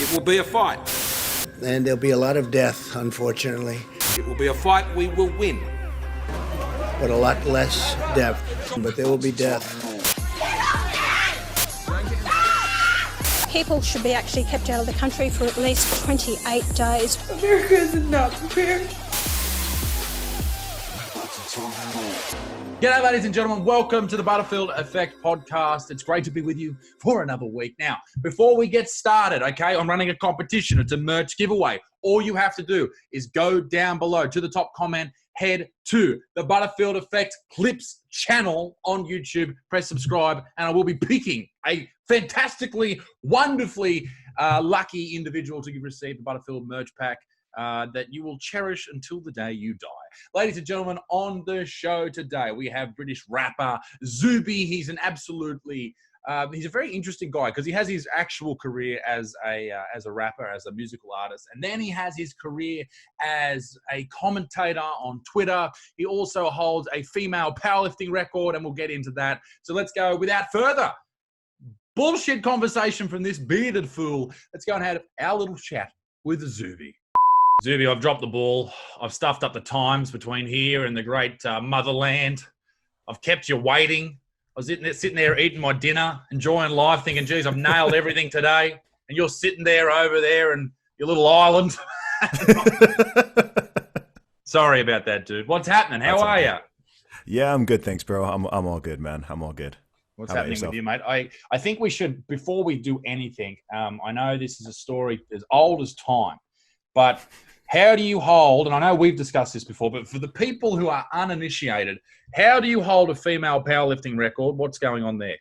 It will be a fight. And there'll be a lot of death, unfortunately. It will be a fight we will win. But a lot less death. But there will be death. People should be actually kept out of the country for at least 28 days. America is not prepared. G'day, ladies and gentlemen. Welcome to the Butterfield Effect podcast. It's great to be with you for another week. Now, before we get started, okay, I'm running a competition. It's a merch giveaway. All you have to do is go down below to the top comment, head to the Butterfield Effect Clips channel on YouTube, press subscribe, and I will be picking a fantastically, wonderfully lucky individual to receive the Butterfield merch pack that you will cherish until the day you die. Ladies and gentlemen, on the show today, we have British rapper Zuby. He's an absolutely, he's a very interesting guy because he has his actual career as a rapper, as a musical artist. And then he has his career as a commentator on Twitter. He also holds a female powerlifting record, and we'll get into that. So let's go without further bullshit conversation from this bearded fool. Let's go and have our little chat with Zuby. Zuby, I've dropped the ball. I've stuffed up the times between here and the great motherland. I've kept you waiting. I was sitting there eating my dinner, enjoying life, thinking, geez, I've nailed everything today. And you're sitting there over there in your little island. Sorry about that, dude. What's happening? How are you? Yeah, I'm good. Thanks, bro. I'm all good, man. I'm all good. What's happening with you, mate? I think we should, before we do anything, I know this is a story as old as time, but how do you hold, and I know we've discussed this before, but for the people who are uninitiated, how do you hold a female powerlifting record? What's going on there?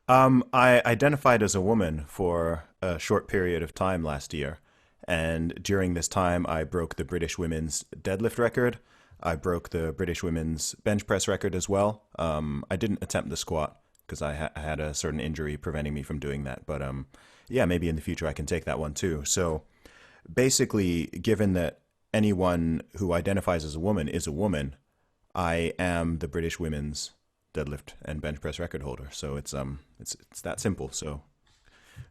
I identified as a woman for a short period of time last year. And during this time, I broke the British women's deadlift record. I broke the British women's bench press record as well. I didn't attempt the squat because I had a certain injury preventing me from doing that. But yeah, maybe in the future I can take that one too. So basically, given that anyone who identifies as a woman is a woman, I am the British women's deadlift and bench press record holder. So it's that simple. So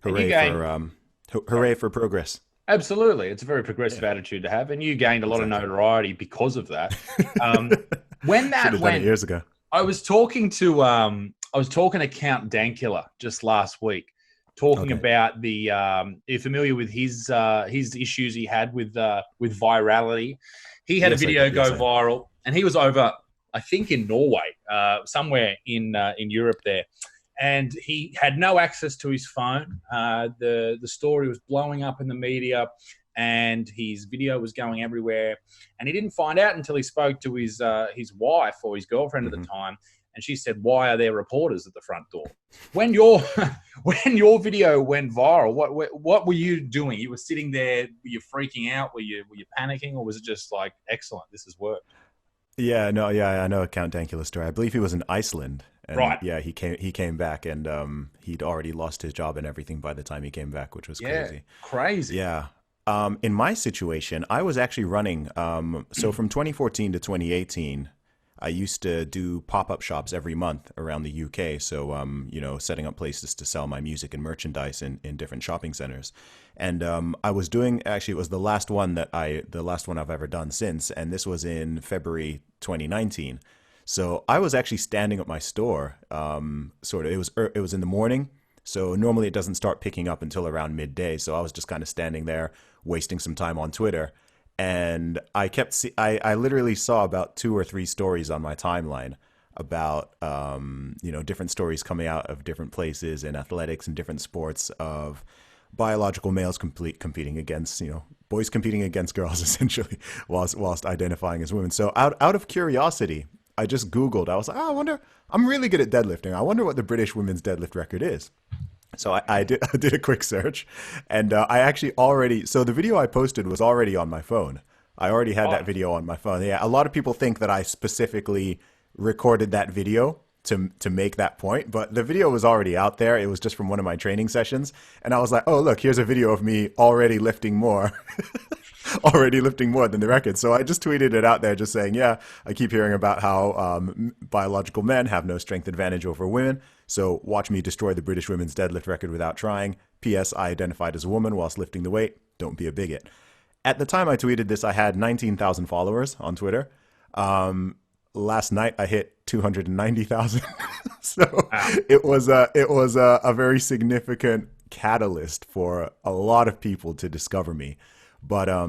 hooray for progress. Absolutely. It's a very progressive attitude to have, and you gained a lot of notoriety because of that. When that went years ago, I was talking to Count Dankiller just last week, talking about the you're familiar with his issues he had with virality. He had a video go viral, and he was over, I think, in Norway, somewhere in Europe there, and he had no access to his phone. The story was blowing up in the media, and his video was going everywhere, and he didn't find out until he spoke to his wife or his girlfriend at the time. And she said, "Why are there reporters at the front door?" When your video went viral, what were you doing? You were sitting there, were you freaking out? Were you panicking, or was it just like, excellent, this has worked? Yeah, I know a Count Dankula story. I believe he was in Iceland. And right. Yeah, he came back, and he'd already lost his job and everything by the time he came back, which was crazy. Crazy. Yeah. In my situation, I was actually running. So from 2014 to 2018. I used to do pop-up shops every month around the UK. So, setting up places to sell my music and merchandise in different shopping centers. And I was doing, actually, it was the last one I've ever done since. And this was in February 2019. So I was actually standing at my store. It was in the morning. So normally it doesn't start picking up until around midday. So I was just kind of standing there wasting some time on Twitter. And I literally saw about 2 or 3 stories on my timeline about, different stories coming out of different places in athletics and different sports of biological males competing against, boys competing against girls, essentially, whilst identifying as women. So out of curiosity, I just Googled. I was like, I wonder, I'm really good at deadlifting. I wonder what the British women's deadlift record is. So I did a quick search, and so the video I posted was already on my phone. I already had that video on my phone. Yeah, a lot of people think that I specifically recorded that video to make that point, but the video was already out there. It was just from one of my training sessions, and I was like, oh, look, here's a video of me already lifting more. Already lifting more than the record. So I just tweeted it out there just saying, yeah, I keep hearing about how biological men have no strength advantage over women. So watch me destroy the British women's deadlift record without trying. P.S. I identified as a woman whilst lifting the weight. Don't be a bigot. At the time I tweeted this, I had 19,000 followers on Twitter. Last night I hit 290,000. So wow. It was a very significant catalyst for a lot of people to discover me. But I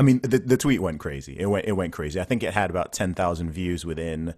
mean, the tweet went crazy. It went crazy. I think it had about 10,000 views within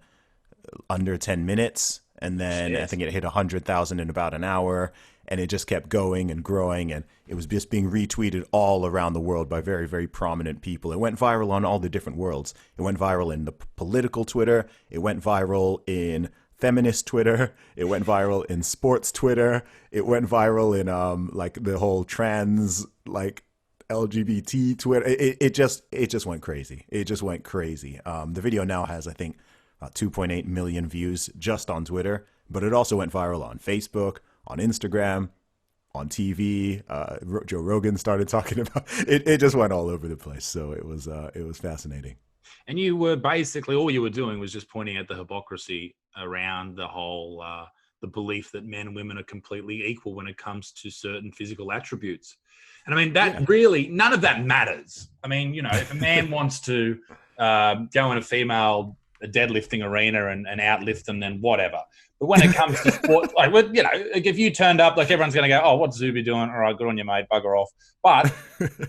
under 10 minutes. And then I think it hit 100,000 in about an hour, and it just kept going and growing, and it was just being retweeted all around the world by very, very prominent people. It went viral on all the different worlds. It went viral in the political Twitter. It went viral in feminist Twitter. It went viral in sports Twitter. It went viral in like the whole trans, like LGBT Twitter. It just went crazy. It just went crazy. The video now has, I think, 2.8 million views just on Twitter, but it also went viral on Facebook, on Instagram, on TV. Joe Rogan started talking about it. It just went all over the place. So it was fascinating. And you were basically, all you were doing was just pointing at the hypocrisy around the whole, the belief that men and women are completely equal when it comes to certain physical attributes. And I mean, that really, none of that matters. I mean, you know, if a man wants to go in a deadlifting arena and outlift them, then whatever. But when it comes to sport, like, you know, like if you turned up, like everyone's going to go, oh, what's Zuby doing? All right, good on you, mate, bugger off. But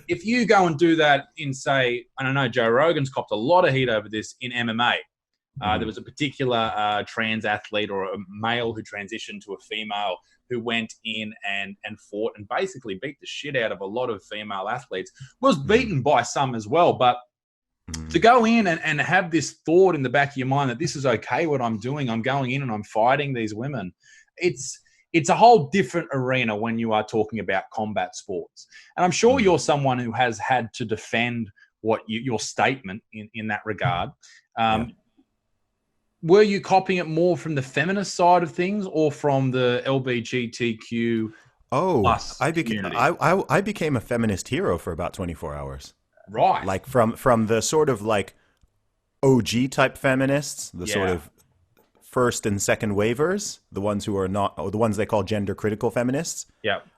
if you go and do that in, say, I don't know, Joe Rogan's copped a lot of heat over this in MMA. There was a particular trans athlete or a male who transitioned to a female who went in and fought and basically beat the shit out of a lot of female athletes. Was beaten by some as well, but to go in and have this thought in the back of your mind that this is okay what I'm doing, I'm going in and I'm fighting these women, it's a whole different arena when you are talking about combat sports. And I'm sure you're someone who has had to defend your statement in that regard. Were you copying it more from the feminist side of things or from the LGBTQ plus I became a feminist hero for about 24 hours. Right. Like from the sort of like OG type feminists, the sort of first and second wavers, the ones who are not, or the ones they call gender critical feminists,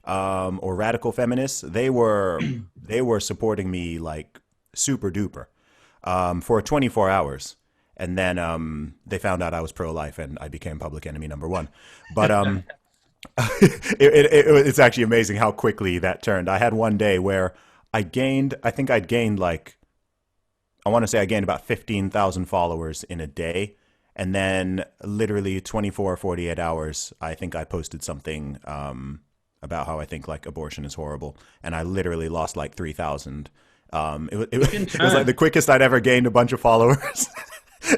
or radical feminists, they were supporting me like super duper for 24 hours. And then they found out I was pro-life and I became public enemy number one. But it's actually amazing how quickly that turned. I had one day where I gained about 15,000 followers in a day. And then literally 24 or 48 hours, I think I posted something about how I think like abortion is horrible. And I literally lost like 3,000. It was like the quickest I'd ever gained a bunch of followers.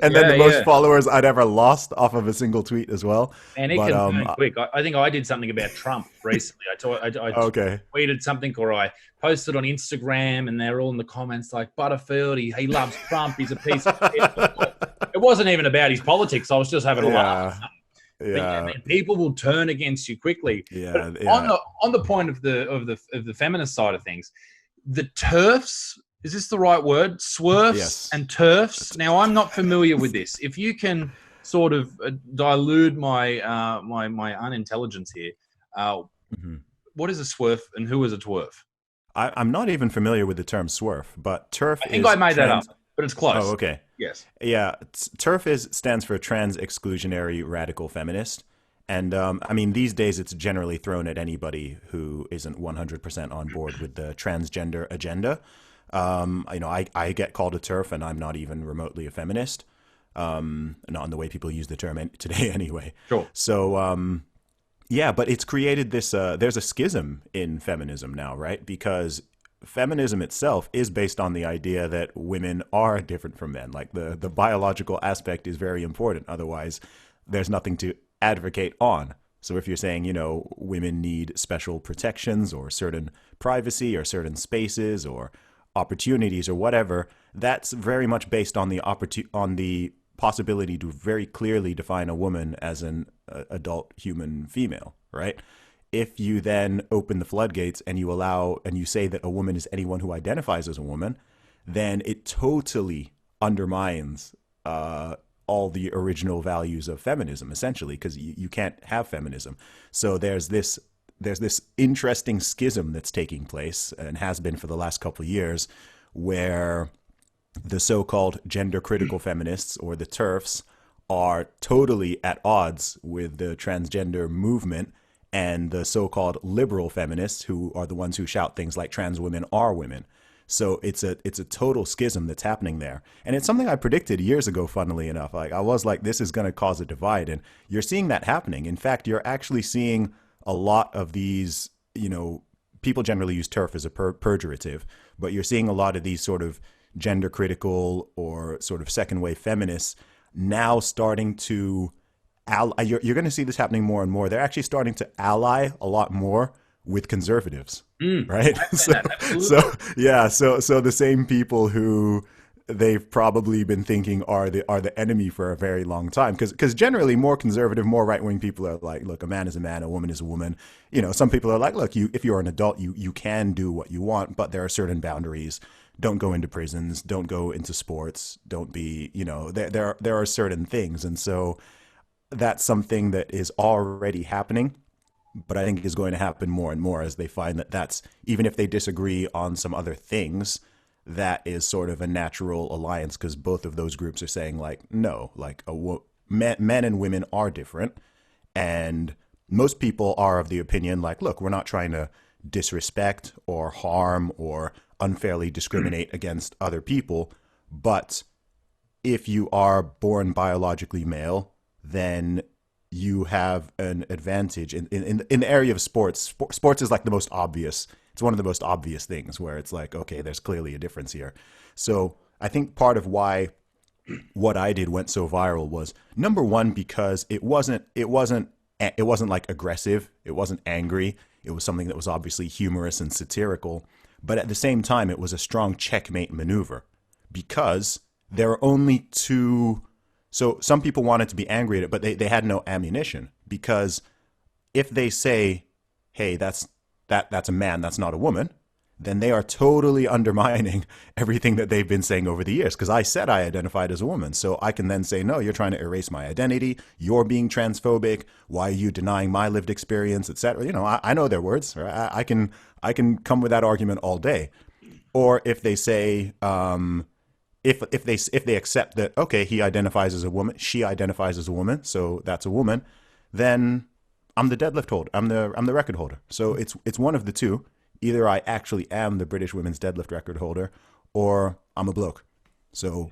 And then the most followers I'd ever lost off of a single tweet as well. And it can turn quick. I think I did something about Trump recently. I tweeted something, or I posted on Instagram, and they're all in the comments like, Butterfield, he loves Trump, he's a piece of shit. It wasn't even about his politics. I was just having a laugh. Yeah. But, people will turn against you quickly. On the point of the feminist side of things, the TERFs. Is this the right word? Swerfs and TERFs. Now, I'm not familiar with this. If you can sort of dilute my my unintelligence here, what is a swerf and who is a TWERF? I'm not even familiar with the term swerf, but TERF I think I made that up, but it's close. Oh, okay. Yes. Yeah, TERF stands for Trans Exclusionary Radical Feminist. And I mean, these days it's generally thrown at anybody who isn't 100% on board with the transgender agenda. I get called a TERF, and I'm not even remotely a feminist. Not in the way people use the term today, anyway. Sure. So, but it's created this. There's a schism in feminism now, right? Because feminism itself is based on the idea that women are different from men. Like the biological aspect is very important. Otherwise, there's nothing to advocate on. So if you're saying, women need special protections or certain privacy or certain spaces or opportunities or whatever, that's very much based on the possibility to very clearly define a woman as an adult human female, right? If you then open the floodgates and you say that a woman is anyone who identifies as a woman, then it totally undermines all the original values of feminism, essentially, because you can't have feminism. So there's this there's this interesting schism that's taking place and has been for the last couple of years, where the so-called gender critical feminists, or the TERFs, are totally at odds with the transgender movement, and the so-called liberal feminists, who are the ones who shout things like trans women are women. So it's a total schism that's happening there. And it's something I predicted years ago, funnily enough. Like, I was like, this is going to cause a divide. And you're seeing that happening. In fact, you're actually seeing a lot of these, people generally use TERF as a pejorative, but you're seeing a lot of these sort of gender critical or sort of second wave feminists now starting to you're going to see this happening more and more. They're actually starting to ally a lot more with conservatives, right? So the same people who they've probably been thinking are the enemy for a very long time, because generally more conservative, more right wing people are like, look, a man is a man, a woman is a woman. Some people are like, look, if you're an adult, you can do what you want, but there are certain boundaries. Don't go into prisons. Don't go into sports. Don't be, there are certain things, and so that's something that is already happening, but I think is going to happen more and more as they find that that's, even if they disagree on some other things, that is sort of a natural alliance, because both of those groups are saying like, no, like men and women are different. And most people are of the opinion like, look, we're not trying to disrespect or harm or unfairly discriminate against other people. But if you are born biologically male, then you have an advantage in the area of sports. Sports is like the most obvious. It's one of the most obvious things where it's like, okay, there's clearly a difference here. So I think part of why what I did went so viral was, number one, because it wasn't like aggressive. It wasn't angry. It was something that was obviously humorous and satirical. But at the same time, it was a strong checkmate maneuver, because there are only two. So some people wanted to be angry at it, but they had no ammunition, because if they say, hey, that's a man, that's not a woman, then they are totally undermining everything that they've been saying over the years. Because I said I identified as a woman. So I can then say, no, you're trying to erase my identity. You're being transphobic. Why are you denying my lived experience, etc.? I know their words. Right? I can come with that argument all day. Or if they say, if they accept that, okay, he identifies as a woman, she identifies as a woman, so that's a woman, then I'm the deadlift holder. I'm the record holder. So it's one of the two. Either I actually am the British women's deadlift record holder, or I'm a bloke. So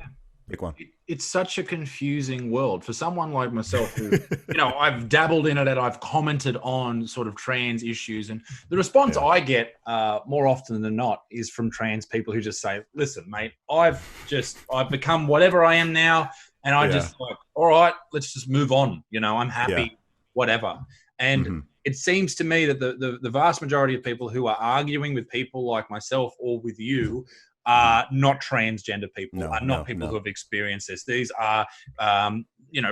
pick one. It's such a confusing world for someone like myself who, I've dabbled in it and I've commented on sort of trans issues, and the response I get more often than not is from trans people who just say, listen, mate, I've become whatever I am now, and I just like, all right, let's just move on. I'm happy, whatever. And it seems to me that the vast majority of people who are arguing with people like myself or with you are not transgender people, are not people who have experienced this. These are,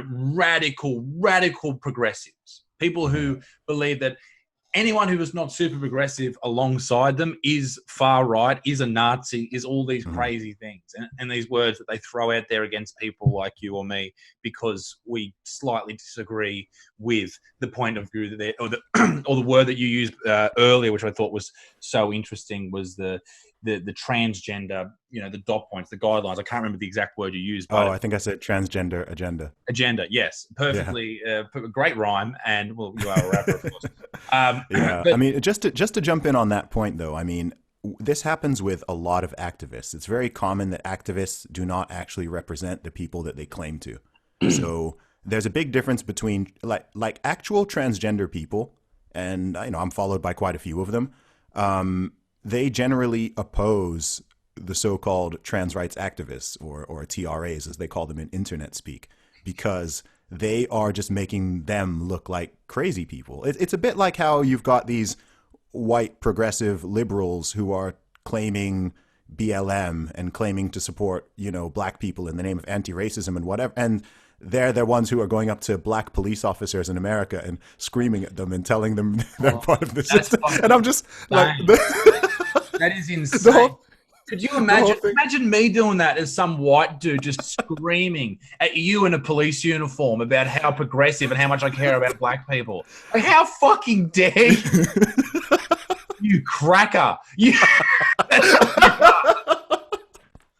radical progressives, people who believe that anyone who is not super progressive alongside them is far right, is a Nazi, is all these crazy things. And these words that they throw out there against people like you or me because we slightly disagree with the point of view that or the word that you used earlier, which I thought was so interesting, was the transgender, the dot points, the guidelines. I can't remember the exact word you used. But I think I said transgender agenda. Agenda, yes. Perfectly, great rhyme. And, well, you are a rapper, of course. But, I mean, just to jump in on that point, though, I mean, this happens with a lot of activists. It's very common that activists do not actually represent the people that they claim to. So there's a big difference between like actual transgender people, and I'm followed by quite a few of them. They generally oppose the so-called trans rights activists, or TRAs, as they call them in internet speak, because they are just making them look like crazy people. It's a bit like how you've got these white progressive liberals who are claiming BLM and claiming to support, black people in the name of anti-racism and whatever. And they're the ones who are going up to black police officers in America and screaming at them and telling them they're part of the system. And I'm just like, that is insane. Could you imagine me doing that as some white dude just screaming at you in a police uniform about how progressive and how much I care about black people? Like, how fucking dare you? You cracker.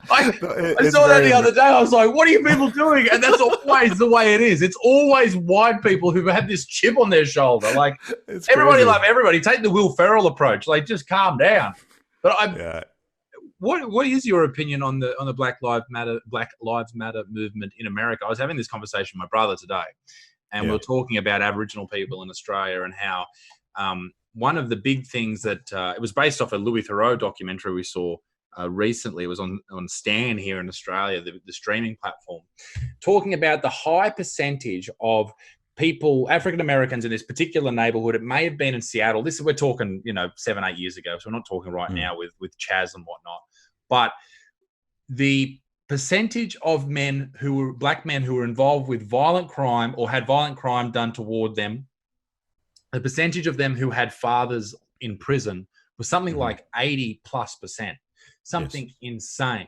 I saw that the other day. I was like, what are you people doing? And that's always the way it is. It's always white people who have this chip on their shoulder. Like, everybody love everybody. Take the Will Ferrell approach. Like, just calm down. But what is your opinion on the Black Lives Matter movement in America? I was having this conversation with my brother today, and we were talking about Aboriginal people in Australia and how one of the big things that it was based off a Louis Theroux documentary we saw recently. It was on Stan here in Australia, the streaming platform, talking about the high percentage of people, African Americans in this particular neighborhood. It may have been in Seattle. We're talking, 7-8 years ago. So we're not talking right now with Chaz and whatnot. But the percentage of black men who were involved with violent crime or had violent crime done toward them, the percentage of them who had fathers in prison was something like 80+%. Something insane.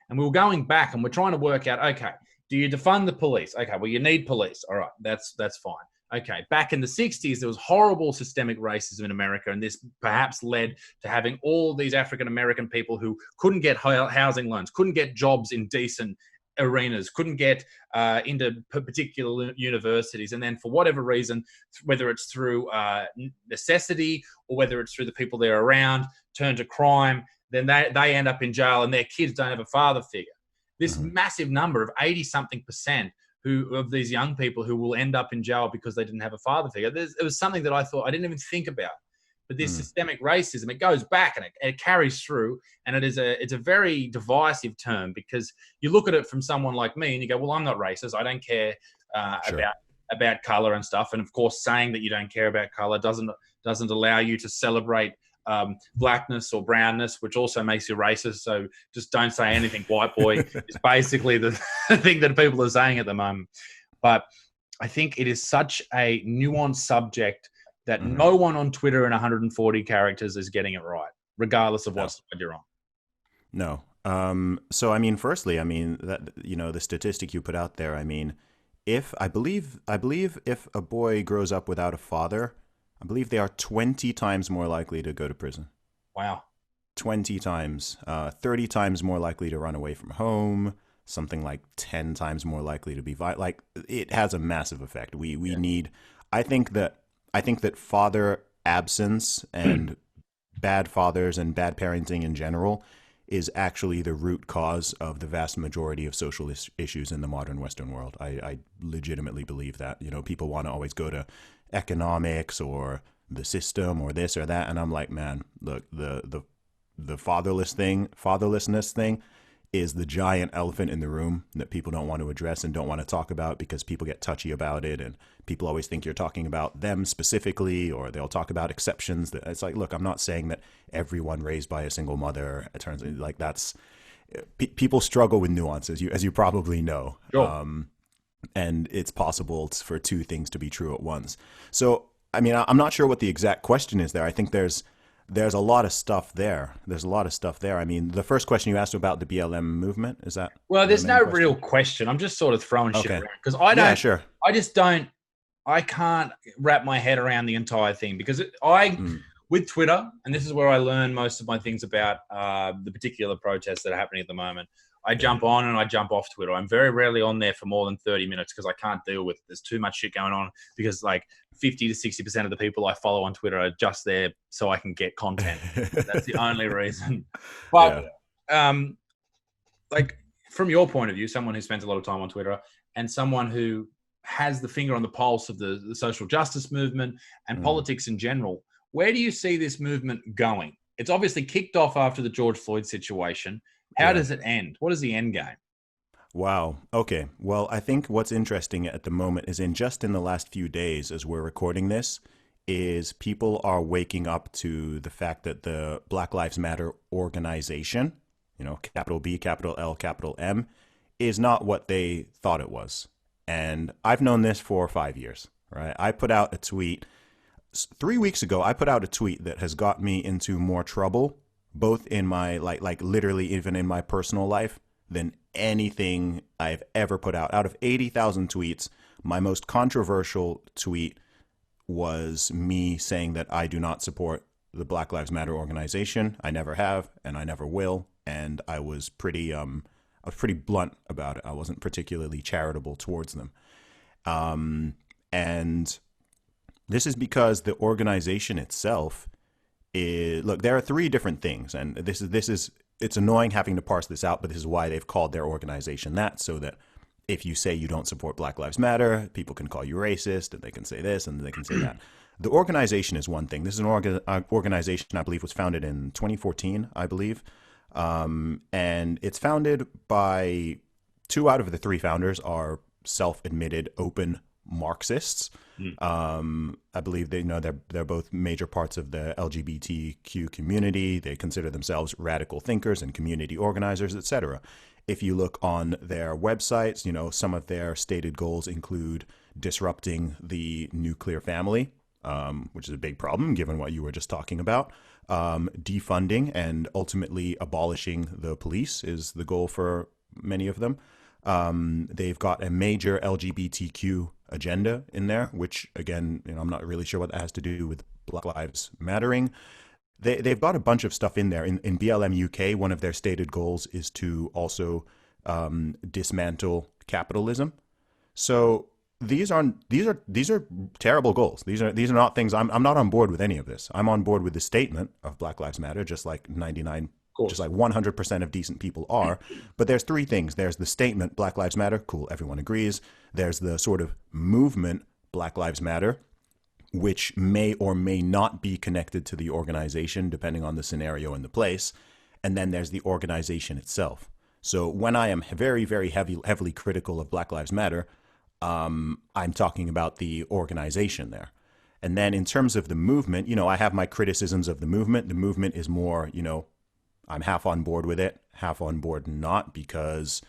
And we were going back and we're trying to work out, okay, do you defund the police? Okay, well, you need police. All right, that's fine. Okay, back in the 60s, there was horrible systemic racism in America, and this perhaps led to having all these African-American people who couldn't get housing loans, couldn't get jobs in decent arenas, couldn't get into particular universities. And then for whatever reason, whether it's through necessity or whether it's through the people they're around, turn to crime, then they end up in jail and their kids don't have a father figure. This massive number of 80-something% of these young people who will end up in jail because they didn't have a father figure. It was something that I thought I didn't even think about. But this systemic racism, it goes back and it carries through, and it's a very divisive term, because you look at it from someone like me and you go, well, I'm not racist. I don't care about color and stuff. And of course, saying that you don't care about color doesn't allow you to celebrate blackness or brownness, which also makes you racist. So just don't say anything, white boy. It's basically the thing that people are saying at the moment. But I think it is such a nuanced subject that no one on Twitter in 140 characters is getting it right, regardless of what side you're on. No. So, I mean, firstly, I mean, that, the statistic you put out there, I mean, I believe if a boy grows up without a father, I believe they are 20 times more likely to go to prison. Wow. 20 times. 30 times more likely to run away from home. Something like 10 times more likely to be violent. Like, it has a massive effect. We need, I think that father absence and bad fathers and bad parenting in general is actually the root cause of the vast majority of social issues in the modern Western world. I legitimately believe that. People want to always go to economics or the system or this or that, and I'm like, man, look, the fatherlessness thing is the giant elephant in the room that people don't want to address and don't want to talk about, because people get touchy about it and people always think you're talking about them specifically, or they'll talk about exceptions. It's like, look, I'm not saying that everyone raised by a single mother, it turns like that's people struggle with nuances, as you probably know. Sure. And it's possible for two things to be true at once. So, I mean, I'm not sure what the exact question is there. I think there's a lot of stuff there. I mean, the first question you asked about the BLM movement, is that? Well, there's no real question. I'm just sort of throwing shit around, because I can't wrap my head around the entire thing, because with Twitter, and this is where I learn most of my things about the particular protests that are happening at the moment. I jump on and I jump off Twitter. I'm very rarely on there for more than 30 minutes because I can't deal with it. There's too much shit going on, because like 50 to 60% of the people I follow on Twitter are just there so I can get content. That's the only reason. But like, from your point of view, someone who spends a lot of time on Twitter and someone who has the finger on the pulse of the social justice movement and politics in general, where do you see this movement going? It's obviously kicked off after the George Floyd situation. How does it end? What is the end game? Wow. Okay. Well, I think what's interesting at the moment is in the last few days as we're recording this, is people are waking up to the fact that the Black Lives Matter organization, capital B, capital L, capital M, is not what they thought it was. And I've known this for 5 years, right? I put out a tweet 3 weeks ago. I put out a tweet that has got me into more trouble both in my like literally even in my personal life, than anything I've ever put out. Out of 80,000 tweets, my most controversial tweet was me saying that I do not support the Black Lives Matter organization. I never have, and I never will. And I was pretty blunt about it. I wasn't particularly charitable towards them. And this is because the organization itself is, look, there are three different things, and this is it's annoying having to parse this out, but this is why they've called their organization that, so that if you say you don't support Black Lives Matter, people can call you racist, and they can say this and they can say that. The organization is one thing. This is an organization I believe was founded in 2014, I believe. And it's founded by 2 out of the 3 founders are self-admitted open Marxists. I believe they're both major parts of the LGBTQ community. They consider themselves radical thinkers and community organizers, etc. If you look on their websites, some of their stated goals include disrupting the nuclear family, which is a big problem given what you were just talking about. Defunding and ultimately abolishing the police is the goal for many of them. They've got a major LGBTQ agenda in there, which again, I'm not really sure what that has to do with Black Lives Mattering. They've got a bunch of stuff in there. In BLM UK, one of their stated goals is to also dismantle capitalism. So these are terrible goals. These are not things. I'm not on board with any of this. I'm on board with the statement of Black Lives Matter, just like 100% of decent people are. But there's 3 things. There's the statement, Black Lives Matter. Cool, everyone agrees. There's the sort of movement, Black Lives Matter, which may or may not be connected to the organization, depending on the scenario and the place. And then there's the organization itself. So when I am very, very heavily critical of Black Lives Matter, I'm talking about the organization there. And then in terms of the movement, I have my criticisms of the movement. The movement is more, I'm half on board with it, half on board not, because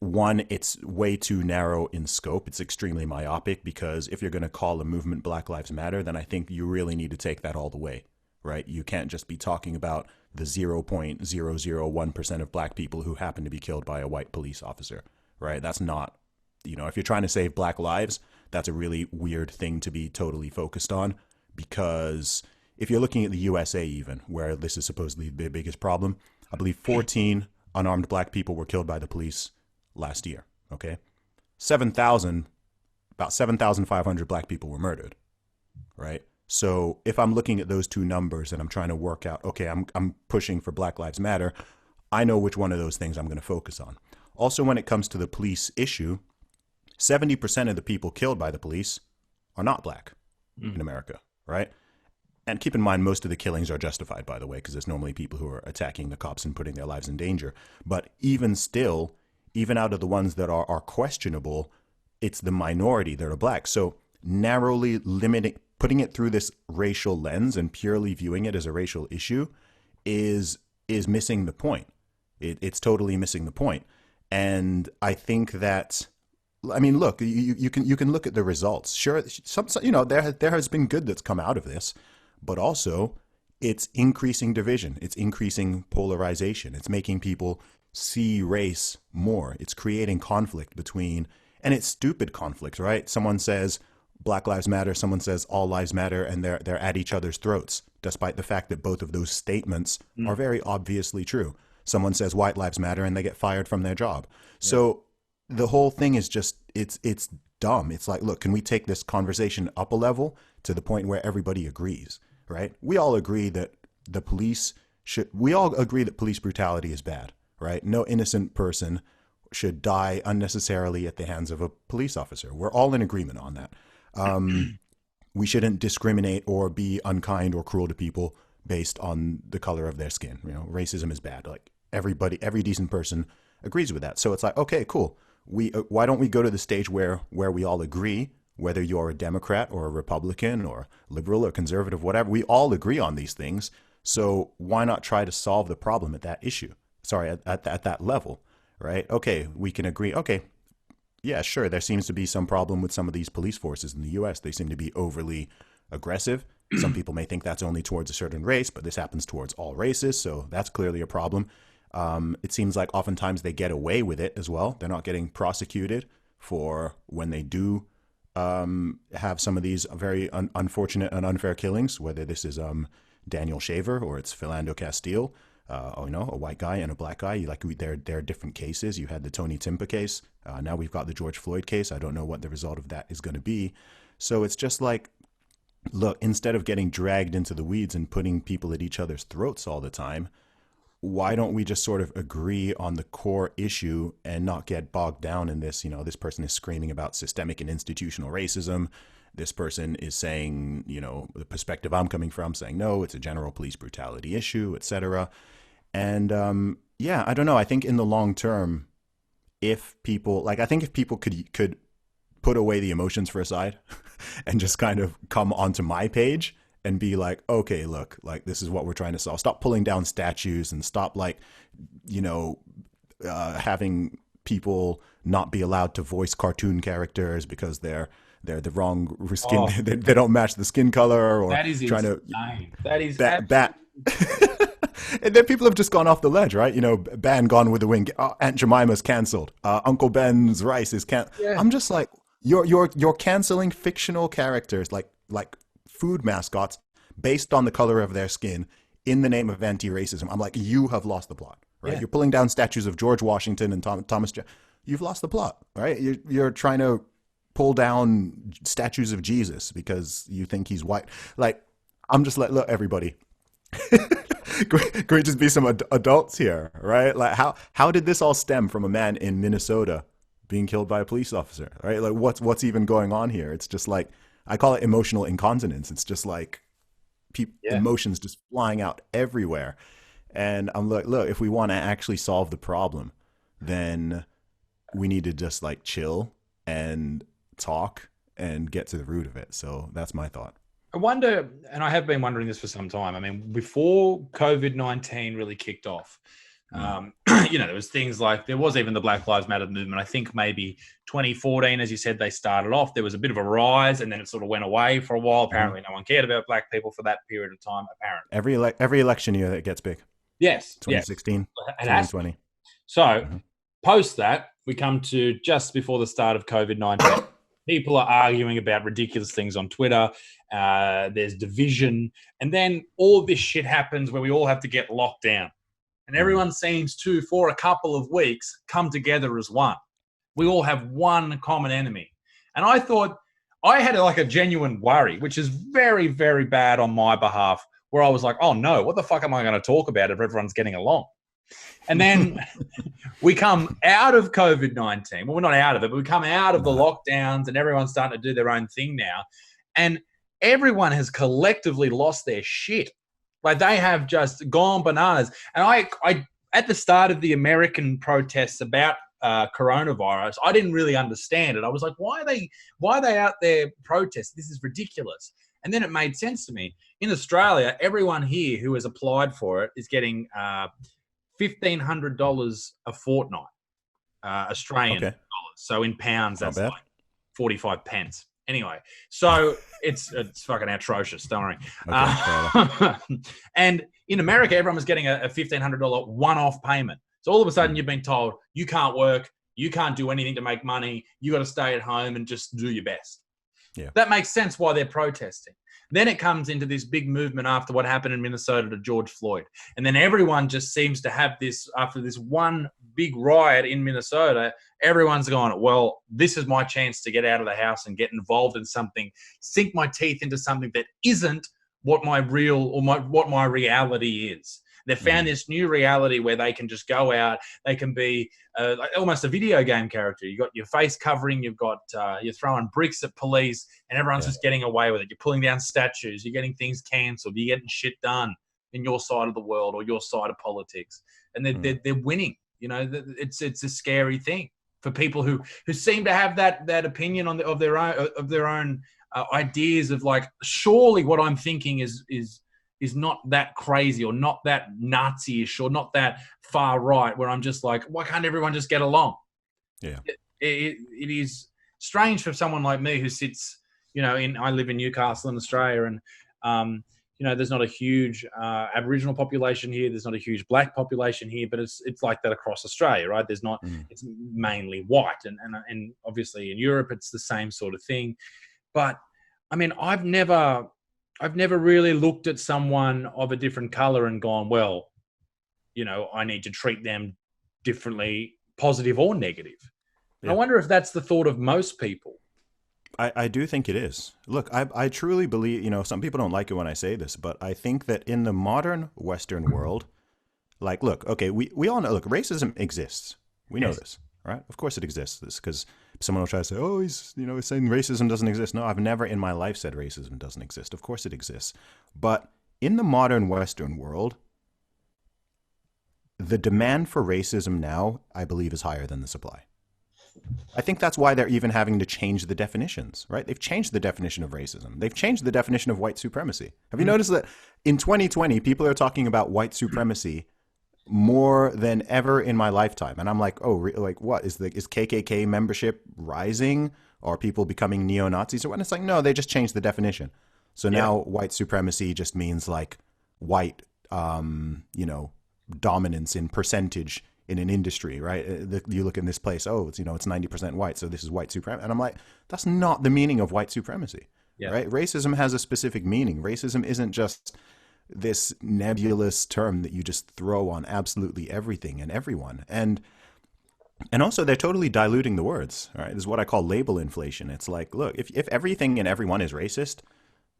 one, it's way too narrow in scope. It's extremely myopic, because if you're going to call a movement Black Lives Matter, then I think you really need to take that all the way, right? You can't just be talking about the 0.001% of black people who happen to be killed by a white police officer, right? That's not, if you're trying to save black lives, that's a really weird thing to be totally focused on, because if you're looking at the USA even, where this is supposedly the biggest problem, I believe 14 unarmed black people were killed by the police last year, okay? About 7,500 black people were murdered, right? So if I'm looking at those 2 numbers and I'm trying to work out, okay, I'm pushing for Black Lives Matter, I know which one of those things I'm going to focus on. Also, when it comes to the police issue, 70% of the people killed by the police are not black in America, right? And keep in mind, most of the killings are justified, by the way, because there's normally people who are attacking the cops and putting their lives in danger. But even still, even out of the ones that are questionable, it's the minority that are black. So narrowly putting it through this racial lens and purely viewing it as a racial issue is missing the point. It's totally missing the point. And I think that, look, you can look at the results. Sure, there has been good that's come out of this, but also it's increasing division. It's increasing polarization. It's making people see race more. It's creating conflict and it's stupid conflict, right? Someone says Black Lives Matter, someone says all lives matter, and they're at each other's throats, despite the fact that both of those statements are very obviously true. Someone says white lives matter and they get fired from their job. Yeah. So the whole thing is just, it's dumb. It's like, look, can we take this conversation up a level to the point where everybody agrees, right? We all agree that police brutality is bad, right? No innocent person should die unnecessarily at the hands of a police officer. We're all in agreement on that. We shouldn't discriminate or be unkind or cruel to people based on the color of their skin. Racism is bad. Like every decent person agrees with that. So it's like, okay, cool. Why don't we go to the stage where we all agree, whether you're a Democrat or a Republican or liberal or conservative, whatever, we all agree on these things. So why not try to solve the problem at that issue? Sorry, at that level, right? Okay, we can agree. Okay, yeah, sure, there seems to be some problem with some of these police forces in the U.S. They seem to be overly aggressive. Some people may think that's only towards a certain race, but this happens towards all races. So that's clearly a problem. It seems like oftentimes they get away with it as well. They're not getting prosecuted for when they do have some of these very unfortunate and unfair killings, whether this is Daniel Shaver or it's Philando Castile, a white guy and a black guy. There are different cases. You had the Tony Timpa case. Now we've got the George Floyd case. I don't know what the result of that is going to be. So it's just like, look, instead of getting dragged into the weeds and putting people at each other's throats all the time, why don't we just sort of agree on the core issue and not get bogged down in this? This person is screaming about systemic and institutional racism. This person is saying, the perspective I'm coming from, saying, no, it's a general police brutality issue, etc. And I don't know. I think in the long term, if people could put away the emotions for a side and just kind of come onto my page and be like, okay, look, like this is what we're trying to solve. Stop pulling down statues and stop having people not be allowed to voice cartoon characters because they're the wrong skin. They don't match the skin color, or that is trying insane. That is bat. And then people have just gone off the ledge, right? Ban Gone with the Wind. Aunt Jemima's canceled. Uncle Ben's rice is canceled. Yeah. I'm just like, you're canceling fictional characters like food mascots based on the color of their skin in the name of anti-racism. I'm like, you have lost the plot, right? Yeah. You're pulling down statues of George Washington and Thomas. You've lost the plot, right? You're trying to pull down statues of Jesus because you think he's white. Like, I'm just like, look, everybody. Can we just be some adults here, right? Like, how did this all stem from a man in Minnesota being killed by a police officer, right? Like, what's even going on here? It's just like, I call it emotional incontinence. It's just like emotions just flying out everywhere. And I'm like, look, if we want to actually solve the problem, then we need to just like chill and talk and get to the root of it. So that's my thought. I wonder, and I have been wondering this for some time. I mean, before COVID-19 really kicked off, there was things like, there was even the Black Lives Matter movement. I think maybe 2014, as you said, they started off. There was a bit of a rise, and then it sort of went away for a while. Apparently, no one cared about black people for that period of time, apparently. Every election year, it gets big. Yes. 2016, yes. 2020. So, post that, we come to just before the start of COVID-19. People are arguing about ridiculous things on Twitter. There's division. And then all this shit happens where we all have to get locked down. And everyone seems to, for a couple of weeks, come together as one. We all have one common enemy. And I thought, I had like a genuine worry, which is very, very bad on my behalf, where I was like, oh no, what the fuck am I going to talk about if everyone's getting along? And then we come out of COVID-19. Well, we're not out of it, but we come out of the lockdowns and everyone's starting to do their own thing now. And everyone has collectively lost their shit. Like, they have just gone bananas. And I at the start of the American protests about coronavirus, I didn't really understand it. I was like, why are they out there protesting? This is ridiculous. And then it made sense to me. In Australia, everyone here who has applied for it is getting $1,500 a fortnight, Australian dollars. So in pounds, that's like 45 pence. Anyway, so it's fucking atrocious. Don't worry. Okay, and in America, everyone was getting a $1,500 one-off payment. So all of a sudden, you've been told you can't work, you can't do anything to make money, you got to stay at home and just do your best. Yeah. That makes sense why they're protesting. Then it comes into this big movement after what happened in Minnesota to George Floyd. And then everyone just seems to have this, after this one big riot in Minnesota, everyone's going, well, this is my chance to get out of the house and get involved in something, sink my teeth into something that isn't what my real or what my reality is. They found this new reality where they can just go out. They can be like almost a video game character. You got your face covering. You've got you're throwing bricks at police, and everyone's just getting away with it. You're pulling down statues. You're getting things cancelled. You're getting shit done in your side of the world or your side of politics, and they're winning. You know, it's a scary thing for people who seem to have that opinion of their own ideas of like, surely what I'm thinking is not that crazy or not that Nazi-ish or not that far right, where I'm just like, why can't everyone just get along? Yeah. It is strange for someone like me who sits, I live in Newcastle in Australia, and There's not a huge Aboriginal population here. There's not a huge black population here, but it's like that across Australia, right? There's not. It's mainly white, and obviously in Europe it's the same sort of thing. But I mean, I've never really looked at someone of a different color and gone, well, I need to treat them differently, positive or negative. Yeah. I wonder if that's the thought of most people. I do think it is. Look, I truly believe, some people don't like it when I say this, but I think that in the modern Western world, like, look, okay, we all know, look, racism exists. We know this, right? Of course it exists. This because someone will try to say, oh, he's saying racism doesn't exist. No, I've never in my life said racism doesn't exist. Of course it exists. But in the modern Western world, the demand for racism now, I believe, is higher than the supply. I think that's why they're even having to change the definitions, right? They've changed the definition of racism. They've changed the definition of white supremacy. Have you noticed that in 2020, people are talking about white supremacy more than ever in my lifetime? And I'm like, oh, like what? Is KKK membership rising? Or people becoming neo-Nazis? And it's like, no, they just changed the definition. So now white supremacy just means like white, dominance in percentage in an industry, right? You look in this place, oh, it's 90% white, so this is white supremacy. And I'm like, that's not the meaning of white supremacy, right? Racism has a specific meaning. Racism isn't just this nebulous term that you just throw on absolutely everything and everyone. And also they're totally diluting the words, right? This is what I call label inflation. It's like, look, if everything and everyone is racist,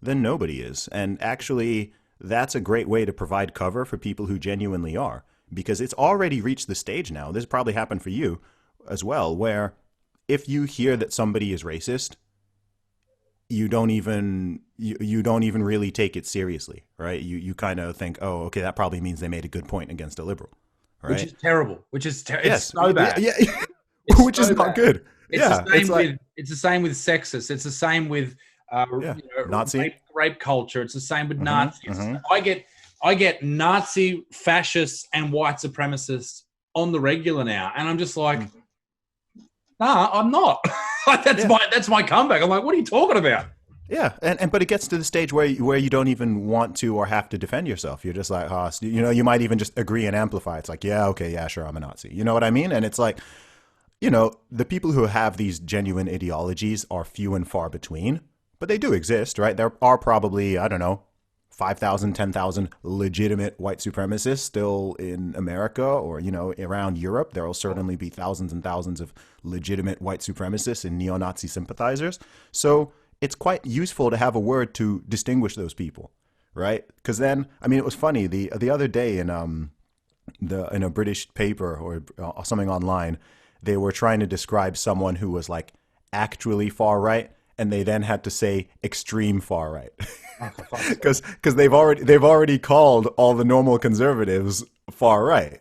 then nobody is. And actually, that's a great way to provide cover for people who genuinely are. Because it's already reached the stage now, this probably happened for you as well, where if you hear that somebody is racist, you don't even really take it seriously, right? You kind of think, oh, okay, that probably means they made a good point against a liberal, right? Which is terrible. It's so bad. Yeah. Which is not good. It's the same with sexists. It's the same with Nazi rape culture. It's the same with Nazis. I get Nazi, fascists, and white supremacists on the regular now, and I'm just like, nah, I'm not. That's my comeback. I'm like, what are you talking about? Yeah, but it gets to the stage where you don't even want to or have to defend yourself. You're just like, you might even just agree and amplify. It's like, yeah, okay, yeah, sure, I'm a Nazi. You know what I mean? And it's like, the people who have these genuine ideologies are few and far between, but they do exist, right? There are probably, I don't know, 5,000, 10,000 legitimate white supremacists still in America or, around Europe. There will certainly be thousands and thousands of legitimate white supremacists and neo-Nazi sympathizers. So it's quite useful to have a word to distinguish those people, right? Because then, it was funny, the other day in a British paper or something online, they were trying to describe someone who was like actually far right, and they then had to say extreme far right. Because they've already called all the normal conservatives far right,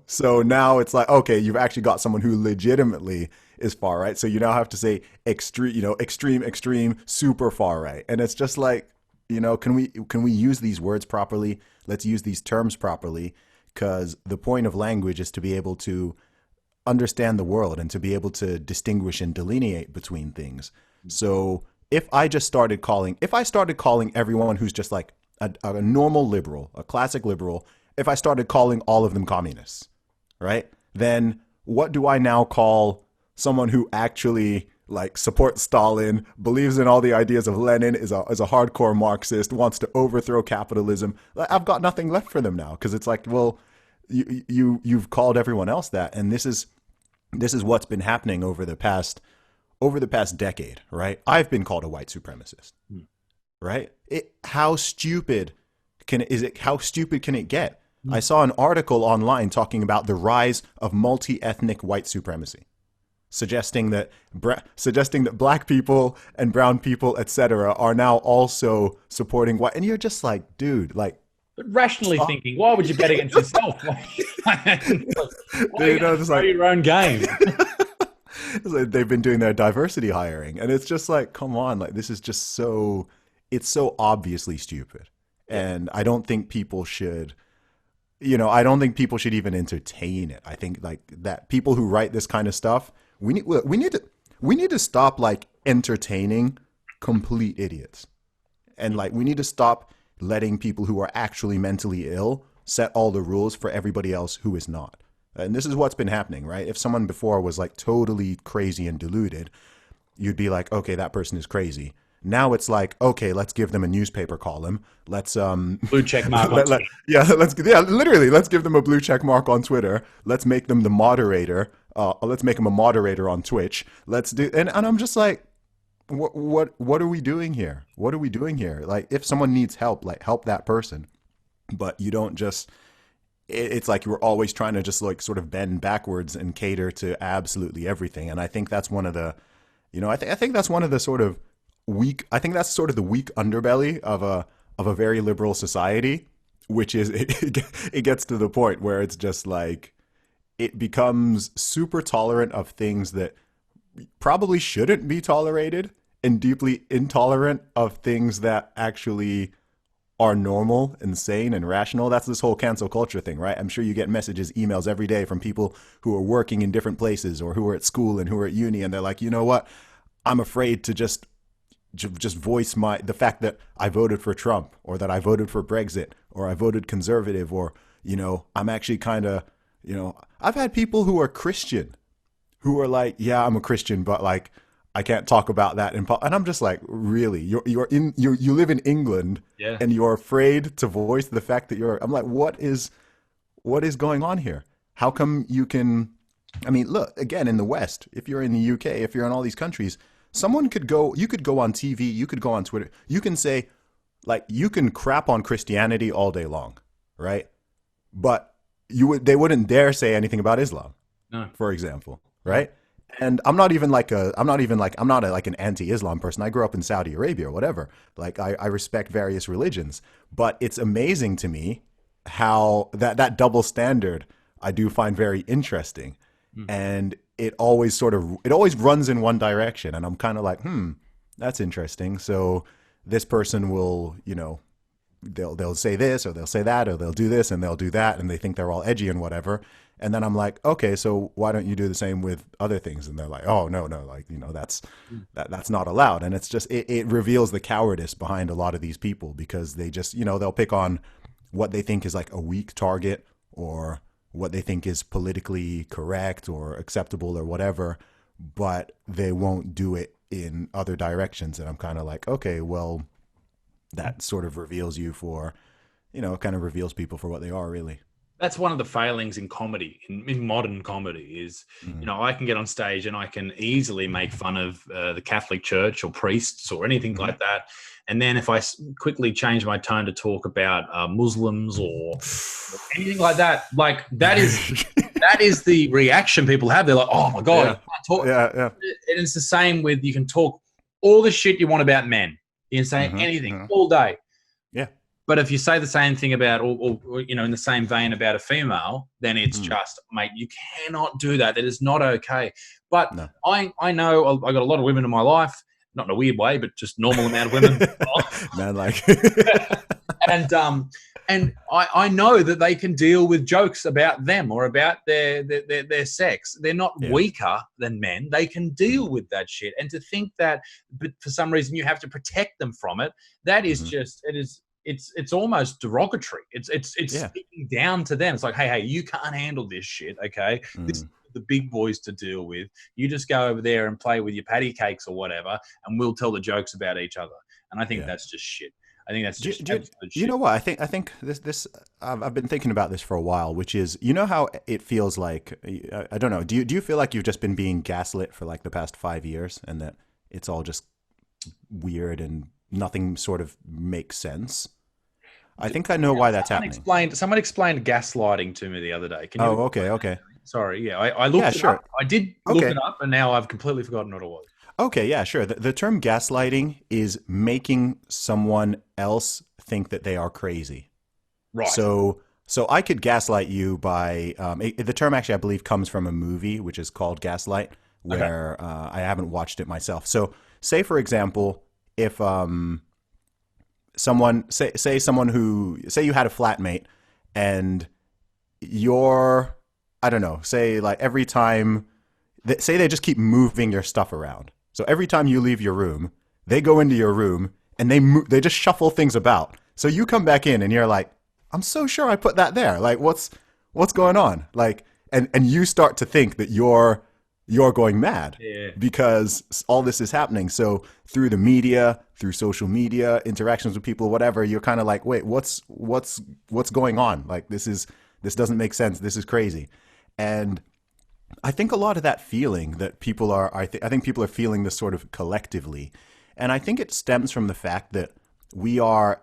So now it's like, okay, you've actually got someone who legitimately is far right. So you now have to say extreme, super far right. And it's just like, can we use these words properly? Let's use these terms properly, because the point of language is to be able to understand the world and to be able to distinguish and delineate between things. So if I started calling everyone who's just like a normal liberal, a classic liberal, if I started calling all of them communists, right? Then what do I now call someone who actually like supports Stalin, believes in all the ideas of Lenin, is a hardcore Marxist, wants to overthrow capitalism? I've got nothing left for them now, because it's like, well, you've called everyone else that, and this is what's been happening over the past decade, right? I've been called a white supremacist, right? How stupid can it get? I saw an article online talking about the rise of multi-ethnic white supremacy, suggesting that black people and brown people, etc., are now also supporting white. And you're just like, dude, like, but rationally thinking, why would you bet against yourself? Why are you going to play your own game? They've been doing their diversity hiring, and it's just like, come on, like, this is just it's so obviously stupid. And I don't think people should, even entertain it. I think like that people who write this kind of stuff, we need to stop like entertaining complete idiots. And like, we need to stop letting people who are actually mentally ill set all the rules for everybody else who is not. And this is what's been happening, right? If someone before was like totally crazy and deluded, you'd be like, okay, that person is crazy. Now it's like, okay, let's give them a newspaper column. Let's blue check mark on Twitter. Literally, let's give them a blue check mark on Twitter. Let's make them the moderator. Let's make them a moderator on Twitch. Let's do, and I'm just like, what are we doing here? What are we doing here? Like, if someone needs help, like, help that person. But you don't just, it's like you're always trying to just like sort of bend backwards and cater to absolutely everything. And I think that's one of the, I think that's one of the sort of weak, I think that's sort of the weak underbelly of a very liberal society, which is, it gets to the point where it's just like, it becomes super tolerant of things that probably shouldn't be tolerated, and deeply intolerant of things that actually are normal and sane and rational. That's this whole cancel culture thing, right? I'm sure you get messages, emails every day from people who are working in different places or who are at school and who are at uni, and they're like, you know what? I'm afraid to just voice the fact that I voted for Trump, or that I voted for Brexit, or I voted conservative, or, I'm actually kind of, I've had people who are Christian who are like, yeah, I'm a Christian, but like, I can't talk about that. And I'm just like, really, you live in England, yeah, and you're afraid to voice the fact that I'm like, what is going on here? How come you can, I mean, look, again, in the West, if you're in the UK, if you're in all these countries, you could go on TV, you could go on Twitter, you can say, like, you can crap on Christianity all day long, right? But they wouldn't dare say anything about Islam, no, for example, right? And I'm not like an anti-Islam person. I grew up in Saudi Arabia or whatever. Like, I respect various religions, but it's amazing to me how that double standard I do find very interesting. And it always runs in one direction. And I'm kind of like, that's interesting. So this person will, they'll say this, or they'll say that, or they'll do this and they'll do that, and they think they're all edgy and whatever. And then I'm like, okay, so why don't you do the same with other things? And they're like, oh, no, like, that's not allowed. And it's just, it reveals the cowardice behind a lot of these people, because they just, they'll pick on what they think is like a weak target, or what they think is politically correct or acceptable or whatever, but they won't do it in other directions. And I'm kind of like, okay, well, that sort of reveals you for, kind of reveals people for what they are, really. That's one of the failings in comedy, in modern comedy, is, I can get on stage and I can easily make fun of the Catholic Church or priests or anything like that. And then if I quickly change my tone to talk about Muslims or anything like that, like, that is the reaction people have. They're like, oh my God, you can't talk. Yeah. And it's the same with, you can talk all the shit you want about men. You can say anything all day. Yeah. But if you say the same thing about, or in the same vein about a female, then it's just, mate, you cannot do that. That is not okay. But no. I know I got a lot of women in my life, not in a weird way, but just normal amount of women. Man, like, and I know that they can deal with jokes about them or about their sex. They're not weaker than men. They can deal with that shit. And to think that, but for some reason you have to protect them from it, that is just, it's almost derogatory. It's speaking down to them. It's like, hey, you can't handle this shit, okay? This is the big boys to deal with. You just go over there and play with your patty cakes or whatever, and we'll tell the jokes about each other. And I think that's just shit. I think that's just absolute shit. You know what? I think this I've been thinking about this for a while, which is, how it feels like, I don't know. Do you feel like you've just been being gaslit for like the past 5 years, and that it's all just weird and nothing sort of makes sense? I think I know why that's happening. Someone explained gaslighting to me the other day. Can you okay. Sorry, I looked it up. I did look it up, and now I've completely forgotten what it was. Okay, yeah, sure. The term gaslighting is making someone else think that they are crazy. Right. So I could gaslight you by the term actually I believe comes from a movie which is called Gaslight, where I haven't watched it myself. So say for example, if someone say you had a flatmate and you're, I don't know, say like every time say they just keep moving your stuff around. So every time you leave your room, they go into your room and they just shuffle things about. So you come back in and you're like, I'm so sure I put that there. Like, what's going on? Like, and you start to think that you're going mad because all this is happening. So through the media, through social media, interactions with people, whatever, you're kind of like, wait, what's going on? Like, this doesn't make sense. This is crazy. And I think a lot of that feeling that people are, I think people are feeling this sort of collectively. And I think it stems from the fact that we're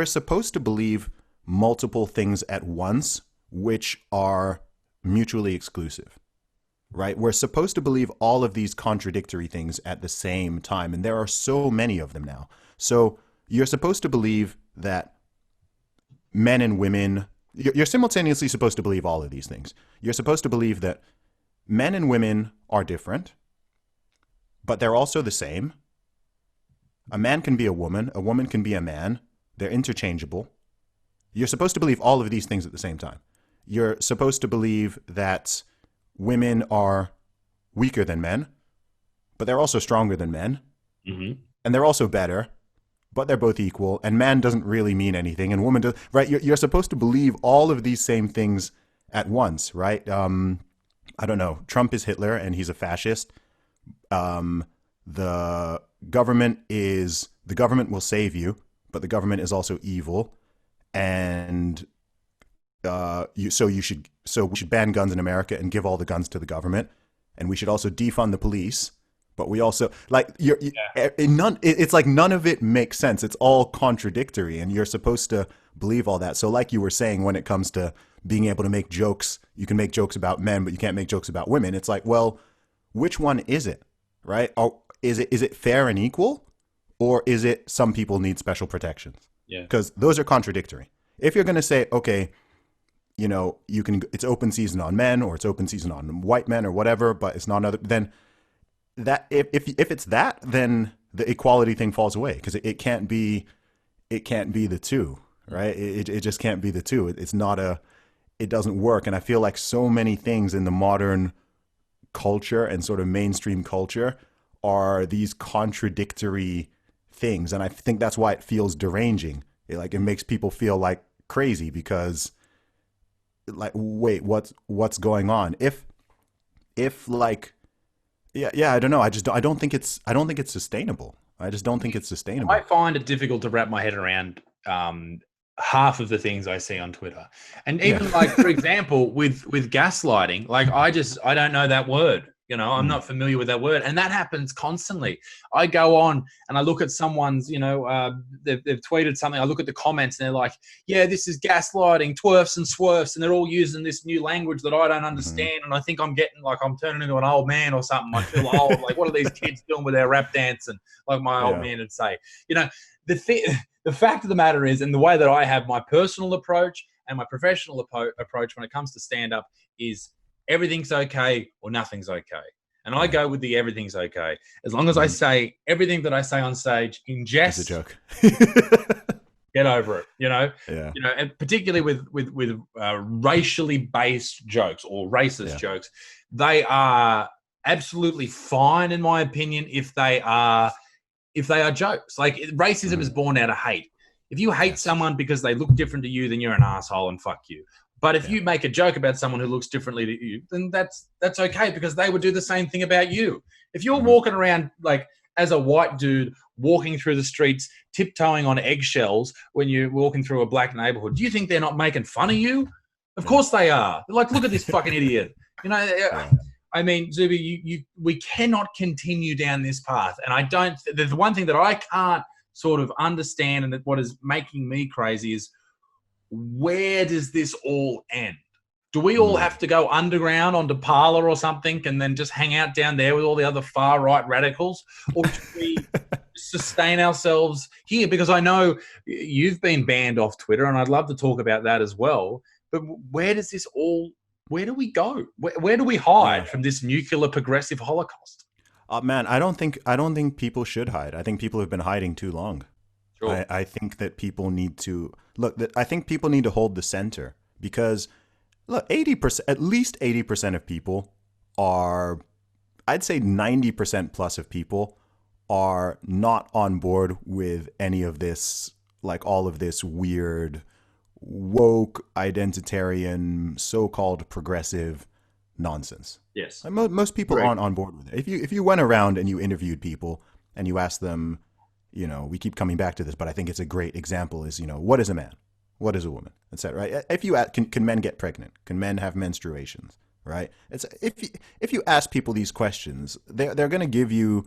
supposed to believe multiple things at once, which are mutually exclusive, right? We're supposed to believe all of these contradictory things at the same time. And there are so many of them now. So you're supposed to believe that men and women, you're simultaneously supposed to believe all of these things. You're supposed to believe that men and women are different, but they're also the same. A man can be a woman can be a man. They're interchangeable. You're supposed to believe all of these things at the same time. You're supposed to believe that women are weaker than men, but they're also stronger than men. Mm-hmm. And they're also better, but they're both equal. And man doesn't really mean anything, and woman does, right? You're supposed to believe all of these same things at once, right? I don't know. Trump is Hitler and he's a fascist. The government will save you, but the government is also evil. And we should ban guns in America and give all the guns to the government. And we should also defund the police. But we also it's like none of it makes sense. It's all contradictory, and you're supposed to believe all that. So like you were saying, when it comes to being able to make jokes, you can make jokes about men, but you can't make jokes about women. It's like, well, which one is it, right? Or is it fair and equal, or is it some people need special protections? Yeah. Because those are contradictory. If you're going to say, okay, it's open season on men, or it's open season on white men, or whatever, but it's not other, then that if it's that, then the equality thing falls away, because it can't be the two, right? It just can't be the two. It doesn't work. And I feel like so many things in the modern culture and sort of mainstream culture are these contradictory things. And I think that's why it feels deranging. It makes people feel like crazy, because like, wait, what's going on? If like, yeah, I don't know. I don't think it's sustainable. I just don't think it's sustainable. I find it difficult to wrap my head around half of the things I see on Twitter. And even like, for example, with gaslighting, like I don't know that word. I'm not familiar with that word. And that happens constantly. I go on and I look at someone's, they've tweeted something. I look at the comments and they're like, yeah, this is gaslighting, twerfs and swerfs. And they're all using this new language that I don't understand. Mm-hmm. And I think I'm turning into an old man or something. I feel old. Like, what are these kids doing with their rap dance? And like my old man would say, the fact of the matter is, and the way that I have my personal approach and my professional approach when it comes to stand-up is, everything's okay or nothing's okay. And I go with the everything's okay. As long as I say everything that I say on stage in jest, it's a joke. Get over it, Yeah. And particularly with racially based jokes or racist jokes, they are absolutely fine, in my opinion, if they are jokes. Like, racism is born out of hate. If you hate someone because they look different to you, then you're an asshole and fuck you. But if you make a joke about someone who looks differently to you, then that's okay, because they would do the same thing about you. If you're walking around like as a white dude walking through the streets, tiptoeing on eggshells when you're walking through a black neighborhood, do you think they're not making fun of you? Of course they are. They're like, look at this fucking idiot. I mean, Zuby, we cannot continue down this path. And the one thing that I can't sort of understand, and that what is making me crazy, is, where does this all end? Do we all have to go underground onto Parler or something and then just hang out down there with all the other far right radicals? Or do we sustain ourselves here? Because I know you've been banned off Twitter, and I'd love to talk about that as well. But where do we go? Where do we hide from this nuclear progressive Holocaust? Man, I don't think people should hide. I think people have been hiding too long. Sure. I think that people need to I think people need to hold the center, because look, at least 80% of people are, I'd say 90% plus of people are not on board with any of this, like all of this weird woke, identitarian, so-called progressive nonsense. Yes. Like most people Correct. aren't on board with it. If you went around and you interviewed people and you asked them, you know, we keep coming back to this, but I think it's a great example is, you know, what is a man? What is a woman? Etc. Right? If you ask, can men get pregnant? Can men have menstruations? Right? It's if you ask people these questions, they're going to give you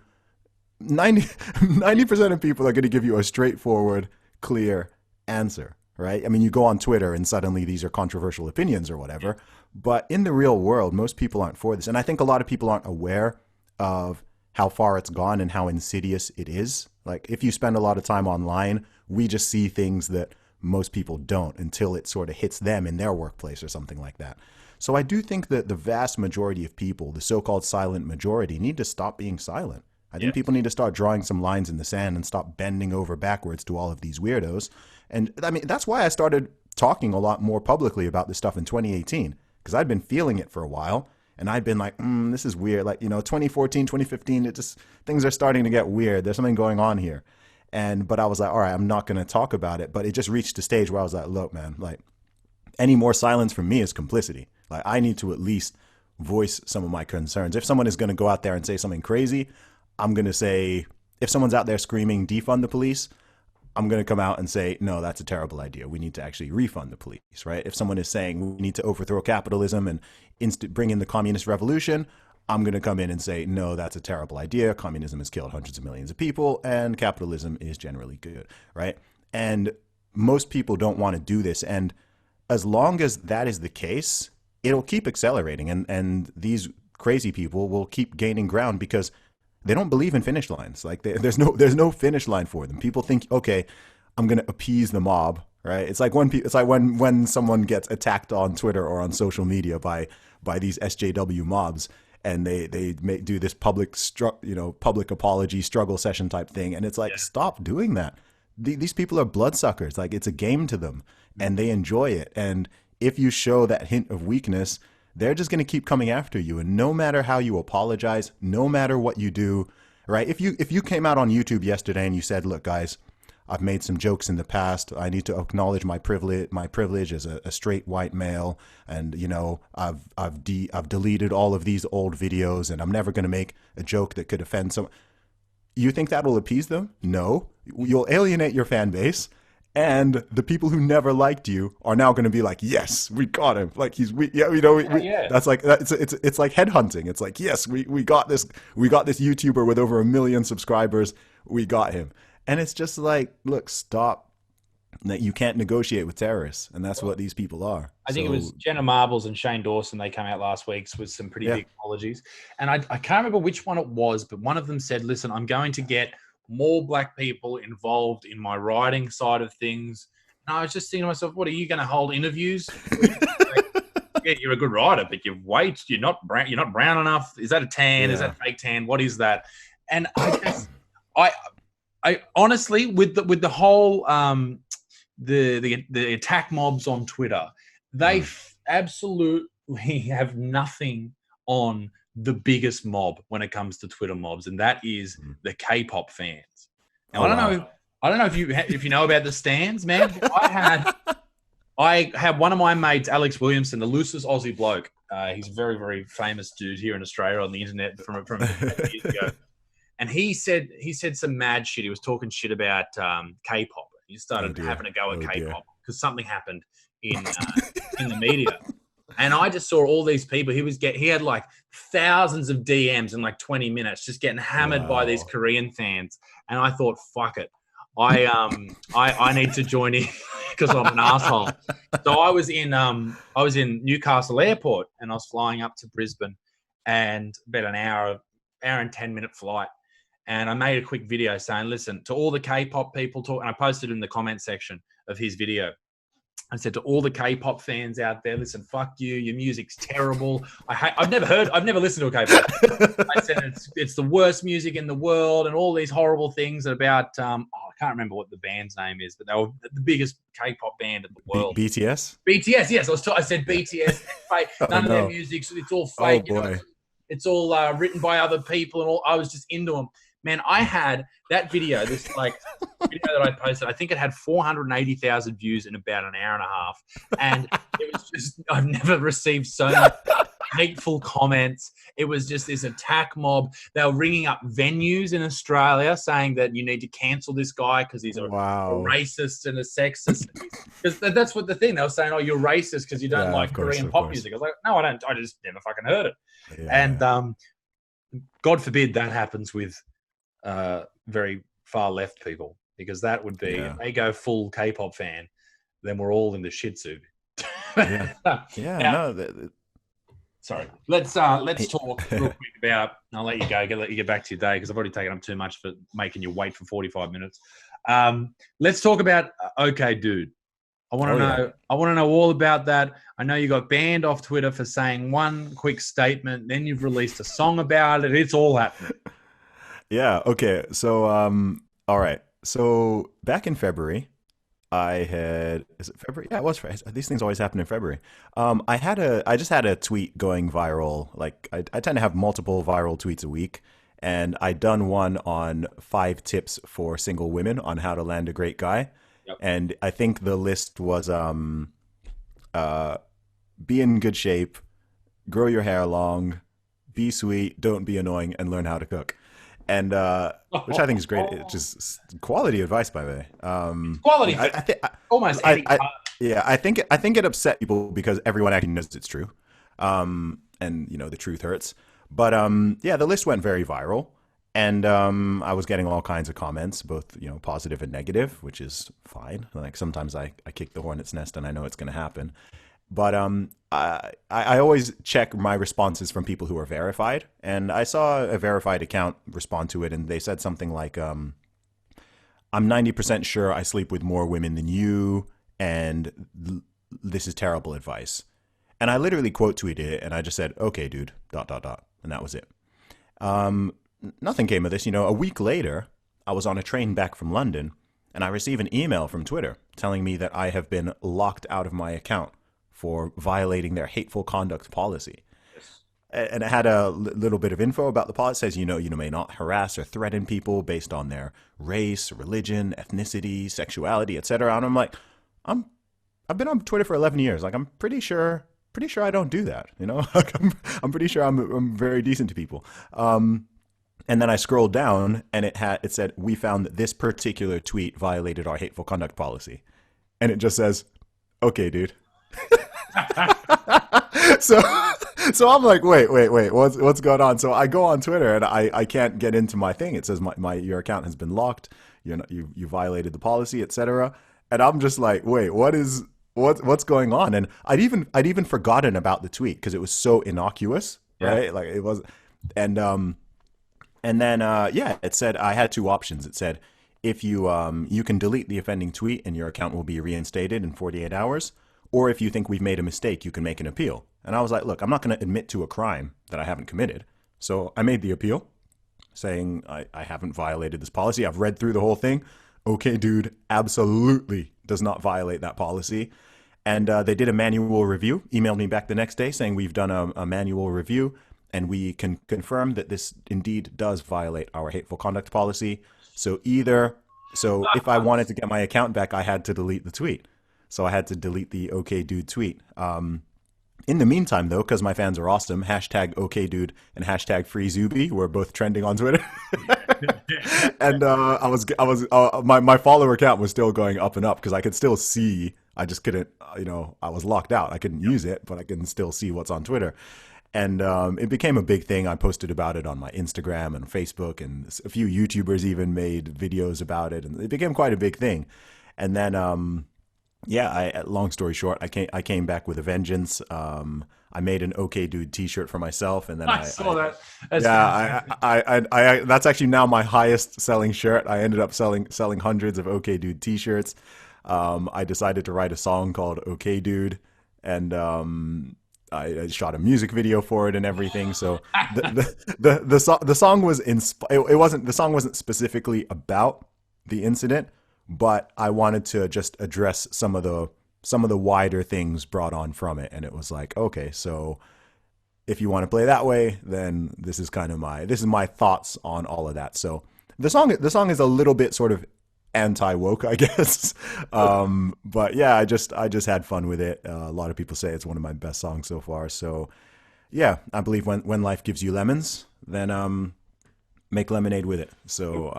90% of people are going to give you a straightforward, clear answer. Right? I mean, you go on Twitter and suddenly these are controversial opinions or whatever. But in the real world, most people aren't for this. And I think a lot of people aren't aware of how far it's gone and how insidious it is. Like, if you spend a lot of time online, we just see things that most people don't until it sort of hits them in their workplace or something like that. So I do think that the vast majority of people, the so-called silent majority, need to stop being silent. I think people need to start drawing some lines in the sand and stop bending over backwards to all of these weirdos. And I mean, that's why I started talking a lot more publicly about this stuff in 2018, because I'd been feeling it for a while. And I'd been like, this is weird. Like, you know, 2014, 2015, things are starting to get weird. There's something going on here. But I was like, all right, I'm not going to talk about it. But it just reached a stage where I was like, look, man, like, any more silence from me is complicity. Like, I need to at least voice some of my concerns. If someone is going to go out there and say something crazy, I'm going to say, if someone's out there screaming, defund the police, I'm going to come out and say, no, that's a terrible idea. We need to actually refund the police, right? If someone is saying we need to overthrow capitalism and bring in the communist revolution, I'm going to come in and say, no, that's a terrible idea. Communism has killed hundreds of millions of people and capitalism is generally good, right? And most people don't want to do this. And as long as that is the case, it'll keep accelerating. And these crazy people will keep gaining ground because they don't believe in finish lines. Like there's no finish line for them. People think, okay, I'm going to appease the mob, right? It's like when someone gets attacked on Twitter or on social media by these SJW mobs, and they do this public apology struggle session type thing, and it's like, stop doing that. These people are bloodsuckers. Like, it's a game to them, and they enjoy it. And if you show that hint of weakness, they're just going to keep coming after you. And no matter how you apologize, no matter what you do, right? If you came out on YouTube yesterday and you said, look, guys, I've made some jokes in the past. I need to acknowledge my privilege as a straight white male. And, you know, I've deleted all of these old videos and I'm never going to make a joke that could offend someone. You think that will appease them? No. You'll alienate your fan base. And the people who never liked you are now going to be like, yes, we got him. Like that's like, it's like headhunting. It's like, yes, we got this YouTuber with over 1 million subscribers. We got him. And it's just like, look, stop. That you can't negotiate with terrorists. And that's what these people are. I think it was Jenna Marbles and Shane Dawson. They came out last week with some pretty big apologies. And I can't remember which one it was, but one of them said, listen, I'm going to get more black people involved in my writing side of things. And I was just thinking to myself, what, are you going to hold interviews? Yeah, you're a good writer, but you're white. You're not brown enough. Is that a tan? Yeah. Is that fake tan? What is that? And I honestly, with the whole the attack mobs on Twitter, they absolutely have nothing on the biggest mob when it comes to Twitter mobs, and that is the K-pop fans. Now, I don't know if you know about the stands, man. I had one of my mates, Alex Williamson, the loosest Aussie bloke. He's a very, very famous dude here in Australia on the internet from years ago. And he said some mad shit. He was talking shit about K-pop. He started having a go at K-pop because something happened in the media. And I just saw all these people. He had like thousands of DMs in like 20 minutes, just getting hammered by these Korean fans. And I thought, fuck it, I need to join in because I'm an asshole. So I was in Newcastle Airport and I was flying up to Brisbane, and about an hour and 10-minute flight. And I made a quick video saying, listen, to all the K-pop people and I posted in the comment section of his video. I said to all the K-pop fans out there, listen, fuck you. Your music's terrible. I've never listened to a K-pop. I said it's the worst music in the world and all these horrible things about, I can't remember what the band's name is, but they were the biggest K-pop band in the world. BTS? BTS, yes. I said BTS. Fake. None of their music, so it's all fake. Oh, boy. It's all written by other people and all. I was just into them. Man, I had that video, this like video that I posted, I think it had 480,000 views in about an hour and a half. And it was just, I've never received so many hateful comments. It was just this attack mob. They were ringing up venues in Australia saying that you need to cancel this guy because he's a racist and a sexist. Because that's what the thing, they were saying, oh, you're racist because you don't like Korean pop music. I was like, no, I don't. I just never fucking heard it. Yeah. And God forbid that happens with very far left people, because that would be, if they go full K-pop fan, then we're all in the shit suit. Sorry. Let's talk real quick about. I'll let you go. Let you get back to your day because I've already taken up too much for making you wait for 45 minutes. Let's talk about OK Dude. I want to know. Yeah. I want to know all about that. I know you got banned off Twitter for saying one quick statement. Then you've released a song about it. It's all happening. Yeah. Okay. So, all right. So back in February, is it February? Yeah, it was. These things always happen in February. I just had a tweet going viral. Like I tend to have multiple viral tweets a week, and I'd done one on 5 tips for single women on how to land a great guy. Yep. And I think the list was be in good shape, grow your hair long, be sweet, don't be annoying, and learn how to cook. And which I think is great. It's just quality advice, by the way. Quality. I think it upset people because everyone actually knows it's true, and the truth hurts. But the list went very viral, and I was getting all kinds of comments, both positive and negative, which is fine. Like sometimes I kick the hornet's nest, and I know it's going to happen. But I always check my responses from people who are verified. And I saw a verified account respond to it, and they said something like, I'm 90% sure I sleep with more women than you, and this is terrible advice. And I literally quote tweeted it, and I just said, okay, dude, ... And that was it. Nothing came of this. A week later, I was on a train back from London, and I received an email from Twitter telling me that I have been locked out of my account for violating their hateful conduct policy. Yes. And it had a little bit of info about the policy. It says, you may not harass or threaten people based on their race, religion, ethnicity, sexuality, etc. And I'm like, I've been on Twitter for 11 years. Like, I'm pretty sure I don't do that. Like, I'm pretty sure I'm very decent to people. And then I scrolled down, and it said, we found that this particular tweet violated our hateful conduct policy. And it just says, okay, dude. So I'm like, wait, what's going on? So I go on Twitter, and I can't get into my thing. It says your account has been locked. You violated the policy, etc. And I'm just like, wait, what's going on? And I'd even forgotten about the tweet because it was so innocuous, right? Like it was, and then it said I had 2 options. It said if you can delete the offending tweet and your account will be reinstated in 48 hours. Or if you think we've made a mistake, you can make an appeal. And I was like, look, I'm not going to admit to a crime that I haven't committed. So I made the appeal saying I haven't violated this policy. I've read through the whole thing. Okay, dude, absolutely does not violate that policy. And they did a manual review, emailed me back the next day saying we've done a manual review and we can confirm that this indeed does violate our hateful conduct policy. So if I wanted to get my account back, I had to delete the tweet. So I had to delete the OK Dude tweet. In the meantime, though, because my fans are awesome, hashtag OK Dude and hashtag Free Zubi were both trending on Twitter. And my follower count was still going up and up because I could still see. I just couldn't, I was locked out. I couldn't use it, but I can still see what's on Twitter. And it became a big thing. I posted about it on my Instagram and Facebook, and a few YouTubers even made videos about it, and it became quite a big thing. And then long story short, I came back with a vengeance. I made an OK Dude T-shirt for myself, and then I saw that. That's actually now my highest selling shirt. I ended up selling hundreds of OK Dude T-shirts. I decided to write a song called OK Dude, and I shot a music video for it and everything. So the song was the song wasn't specifically about the incident, but I wanted to just address some of the wider things brought on from it. And it was like, okay, so if you want to play that way, then this is my thoughts on all of that. So The song is a little bit sort of anti-woke, I guess. But yeah, I just had fun with it. A lot of people say it's one of my best songs so far. So yeah, I believe when life gives you lemons, then make lemonade with it. So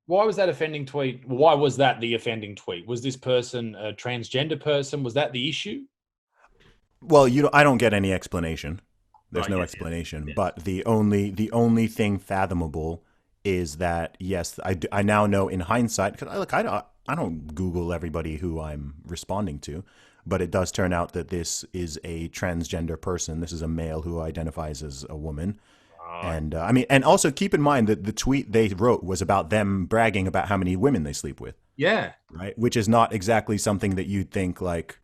why was that offending tweet? Why was that the offending tweet? Was this person a transgender person? Was that the issue? Well, I don't get any explanation. There's no Yes. explanation. Yes. But the only thing fathomable is that, yes, I now know in hindsight, because I don't Google everybody who I'm responding to, but it does turn out that this is a transgender person. This is a male who identifies as a woman. And and also keep in mind that the tweet they wrote was about them bragging about how many women they sleep with. Yeah. Right. Which is not exactly something that you'd think like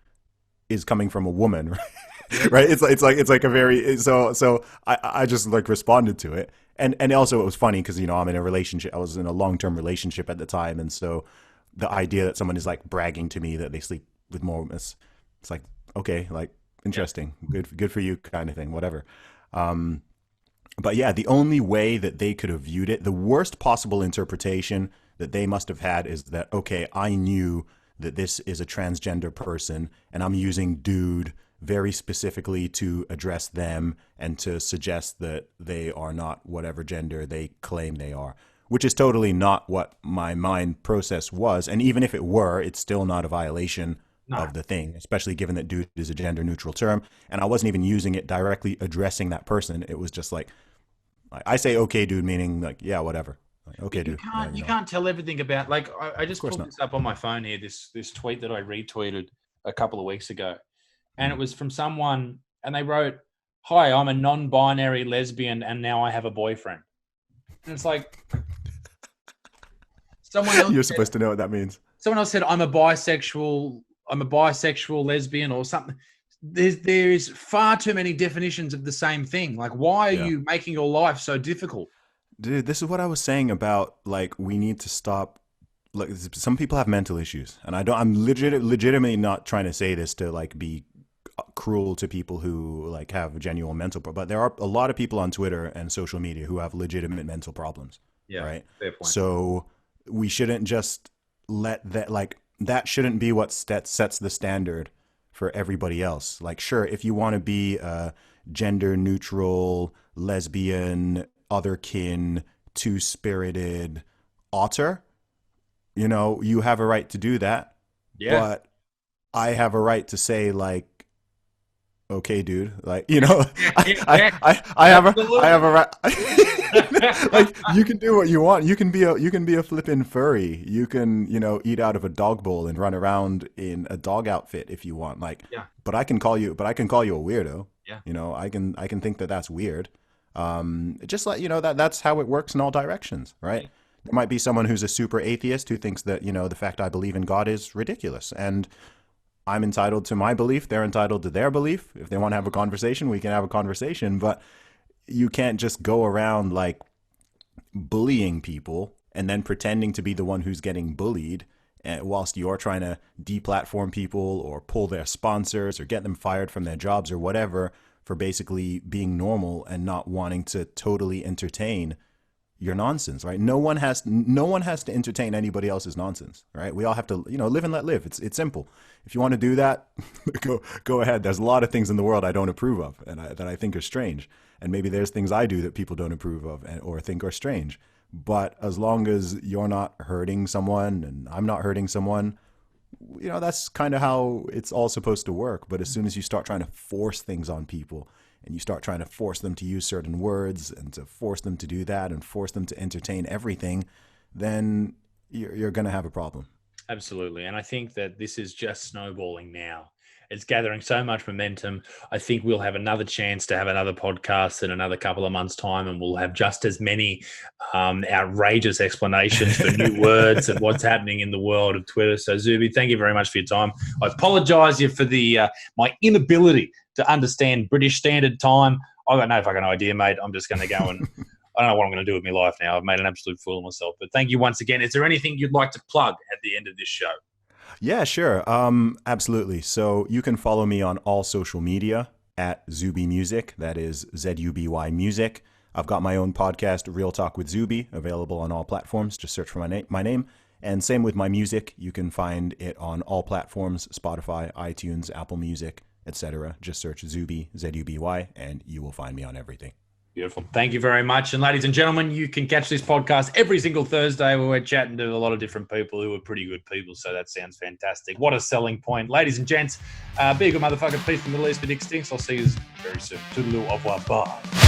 is coming from a woman. Right. Right. It's like a very, so I just like responded to it. And also it was funny because, I'm in a relationship. I was in a long-term relationship at the time. And so the idea that someone is like bragging to me that they sleep with more women, it's like, okay, like interesting, good for you kind of thing, whatever. But yeah, the only way that they could have viewed it, the worst possible interpretation that they must have had is that, okay, I knew that this is a transgender person and I'm using dude very specifically to address them and to suggest that they are not whatever gender they claim they are, which is totally not what my mind process was. And even if it were, it's still not a violation of the thing, especially given that dude is a gender neutral term. And I wasn't even using it directly addressing that person. It was just like, I say, okay, dude, meaning like, yeah, whatever. Like, okay, dude. You can't tell everything about, like, I just pulled this up on my phone here, this tweet that I retweeted a couple of weeks ago. And it was from someone, and they wrote, "Hi, I'm a non-binary lesbian, and now I have a boyfriend." And it's like, someone else You're supposed to know what that means. Someone else said, I'm a bisexual lesbian or something. There is far too many definitions of the same thing. Like, why are you making your life so difficult? Dude, this is what I was saying about, like, we need to stop. Like, some people have mental issues, and I'm legitimately not trying to say this to like be cruel to people who like have genuine mental problems, but there are a lot of people on Twitter and social media who have legitimate mental problems. Yeah, right. Fair point. So we shouldn't just let that, like, that shouldn't be what sets the standard for everybody else. Like, sure, if you want to be a gender neutral, lesbian, otherkin, two-spirited otter, you have a right to do that. Yeah. But I have a right to say, like, okay, dude, like, I have a right. Like, you can do what you want. You can be a flippin' furry. You can, eat out of a dog bowl and run around in a dog outfit if you want. Like, but I can call you a weirdo. Yeah. I can think that that's weird. Just like, that's how it works in all directions, right? Yeah. There might be someone who's a super atheist who thinks that, the fact I believe in God is ridiculous. And I'm entitled to my belief. They're entitled to their belief. If they want to have a conversation, we can have a conversation. But you can't just go around like bullying people and then pretending to be the one who's getting bullied whilst you're trying to deplatform people or pull their sponsors or get them fired from their jobs or whatever for basically being normal and not wanting to totally entertain your nonsense, right? No one has to entertain anybody else's nonsense, right? We all have to, live and let live. It's simple. If you want to do that, go ahead. There's a lot of things in the world I don't approve of and that I think are strange. And maybe there's things I do that people don't approve of or think are strange. But as long as you're not hurting someone and I'm not hurting someone, that's kind of how it's all supposed to work. But as soon as you start trying to force things on people and you start trying to force them to use certain words and to force them to do that and force them to entertain everything, then you're going to have a problem. Absolutely. And I think that this is just snowballing now. It's gathering so much momentum. I think we'll have another chance to have another podcast in another couple of months' time, and we'll have just as many outrageous explanations for new words and what's happening in the world of Twitter. So, Zuby, thank you very much for your time. I apologise for my inability to understand British Standard Time. I've got no fucking idea, mate. I'm just going to go and I don't know what I'm going to do with my life now. I've made an absolute fool of myself. But thank you once again. Is there anything you'd like to plug at the end of this show? Yeah, sure. Absolutely. So you can follow me on all social media at Zuby Music. That is ZUBY Music. I've got my own podcast, Real Talk with Zubi, available on all platforms. Just search for my name. And same with my music. You can find it on all platforms, Spotify, iTunes, Apple Music, etc. Just search Zuby, Z-U-B-Y, and you will find me on everything. Beautiful. Thank you very much. And ladies and gentlemen, you can catch this podcast every single Thursday where we're chatting to a lot of different people who are pretty good people. So that sounds fantastic. What a selling point. Ladies and gents, be a good motherfucker. Peace from the Middle East with Dick Stinks. I'll see you very soon. Toodaloo, au revoir. Bye.